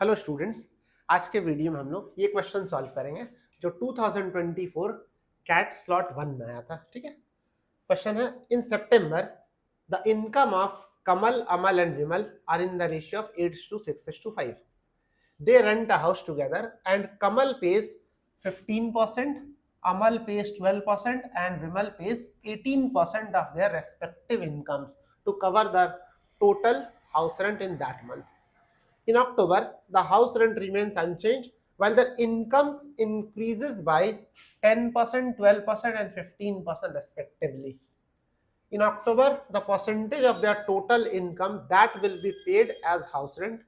Hello students, आज के video में हम लोग ये क्वेश्चन सॉल्व करेंगे जो 2024 कैट स्लॉट 1 में आया था। ठीक है, क्वेश्चन है in September the income of Kamal, Amal and Vimal are in the ratio of 8:6:5. They rent a house together and Kamal pays 15%, Amal pays 12% and Vimal pays 18% of their respective incomes to cover the total house rent in that month. In October, the house rent remains unchanged while the incomes increases by 10%, 12% and 15% respectively. In October, the percentage of their total income that will be paid as house rent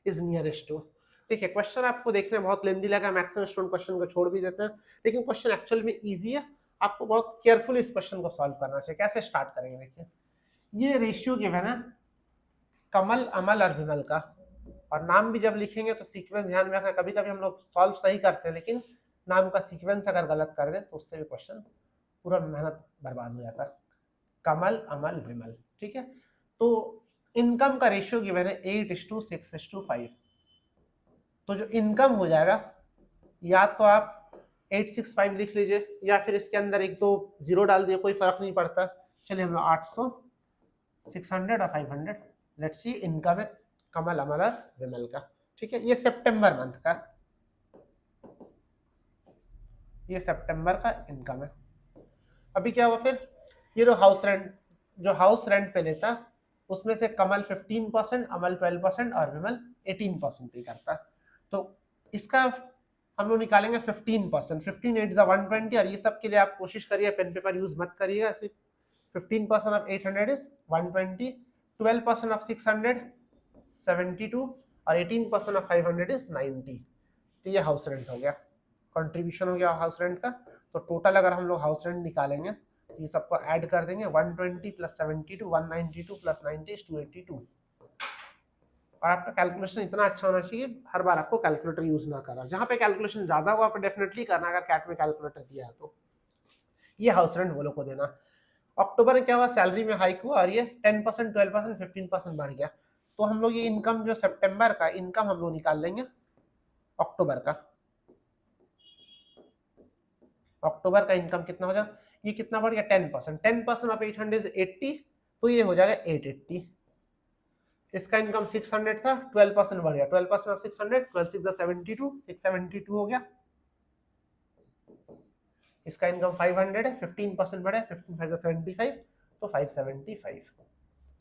is nearest to. देखिए, question आपको देखने में बहुत लेंदी लगा, maximum student question को छोड़ भी देते हैं, लेकिन क्वेश्चन एक्चुअल में इजी है। आपको बहुत केयरफुली इस क्वेश्चन को सॉल्व करना चाहिए। कैसे स्टार्ट करेंगे? देखिए, ये रेशियो गिवन है कमल, अमल और विमल का, और नाम भी जब लिखेंगे तो सीक्वेंस ध्यान में रखना। कभी कभी हम लोग सॉल्व सही करते हैं, लेकिन नाम का सीक्वेंस अगर गलत कर दे तो उससे भी क्वेश्चन पूरा मेहनत बर्बाद हो जाता है। कमल, अमल, विमल। ठीक है, तो इनकम का रेशियो गिवन है 8:6:5। तो जो इनकम हो जाएगा, या तो आप 865 लिख लीजिए या फिर इसके अंदर एक दो जीरो डाल दिए, कोई फर्क नहीं पड़ता। चलिए हम लोग 800, 600 और 500 लेट्स सी इनकम है कमल, अमल और विमल का। ठीक है, ये सितंबर मंथ का, ये सितंबर का इनकम है। अभी क्या हुआ फिर, ये जो हाउस रेंट पे लेता उसमें से कमल 15%, अमल 12% और विमल 18% पे करता। तो इसका हम लोग निकालेंगे 15%। 15 8 = 120, और ये सब के लिए आप कोशिश करिए पेन पेपर यूज मत करिएगा। सिर्फ 15% ऑफ 800 इज 120, 12% ऑफ 600 72 और 18% ऑफ 500 इज 90। तो ये हाउस रेंट हो गया, कंट्रीब्यूशन हो गया हाउस रेंट का। तो टोटल अगर हम लोग हाउस रेंट निकालेंगे तो ये सबको ऐड कर देंगे, 120 प्लस 72 192 प्लस 90 इज 282। और आपका कैलकुलेशन इतना अच्छा होना चाहिए हर बार आपको कैलकुलेटर यूज ना करना। जहां पे कैलकुलेशन ज्यादा हो आप डेफिनेटली करना, अगर कैट में कैलकुलेटर दिया है तो। ये हाउस रेंट वो लोग को देना। अक्टूबर में क्या हुआ, सैलरी में हाइक हुआ और ये 10%, 12%, 15% बढ़ गया। तो हम लोग ये इनकम जो सितंबर का इनकम हम लोग निकाल लेंगे अक्टूबर का। अक्टूबर का इनकम कितना हो जाएगा, ये कितना बढ़ गया 10%। 10% ऑफ 800 इज 80, तो ये हो जाएगा 880। इसका इनकम 600 था, 12% बढ़ गया, 12% ऑफ 600, 12 6 72, 672 हो गया। इसका इनकम 500 है, 15% बढ़ा, 15 5 75, तो 575।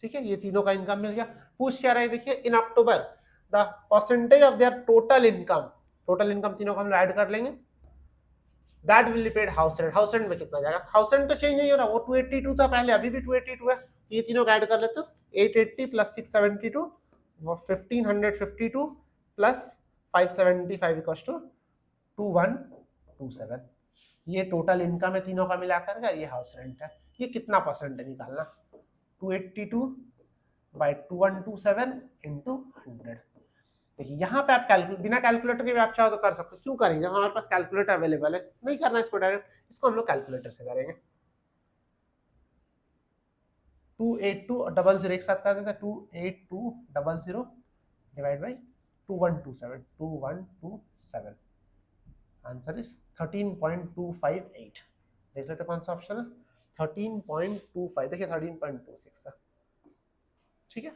ठीक है, ये तीनों का इनकम मिल गया। पूछ क्या रहा है, देखिए in October the percentage of their total income तीनों को हम ऐड कर लेंगे, that will be paid house rent. House rent में कितना जाएगा, हाउस रेंट तो चेंज नहीं हो रहा, वो 282 था पहले, अभी भी 282 है। ये तीनों का ऐड कर लेते हो, 880 प्लस 672 1552 प्लस 575 इक्वल्स टू 2127। ये टोटल इनकम है तीनों का मिलाकर का, ये हाउस रेंट है। ये कितना परसेंट है निकालना, 282 बाई 2127 इंटू 100। देखिए यहाँ पे आप बिना कैलकुलेटर के भी आप चाहो तो कर सकते हो। क्यों करेंगे जब हमारे पास कैलकुलेटर अवेलेबल है? नहीं करना इसको डायरेक्ट, इसको हम लोग कैलकुलेटर से करेंगे। 28200 एक साथ कर देते हैं, 28200 डिवाइड बाई 2127 आंसर इज 13.258। देख लेते कौन सा ऑप्शन है, 13.25। देखिए 13.26 है। ठीक है,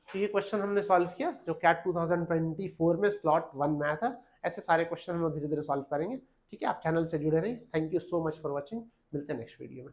तो ये क्वेश्चन हमने सॉल्व किया जो कैट 2024 में स्लॉट 1 में आया था। ऐसे सारे क्वेश्चन हम लोग धीरे धीरे सॉल्व करेंगे। ठीक है, आप चैनल से जुड़े रहिए। Thank you so much for watching. मिलते हैं नेक्स्ट वीडियो में।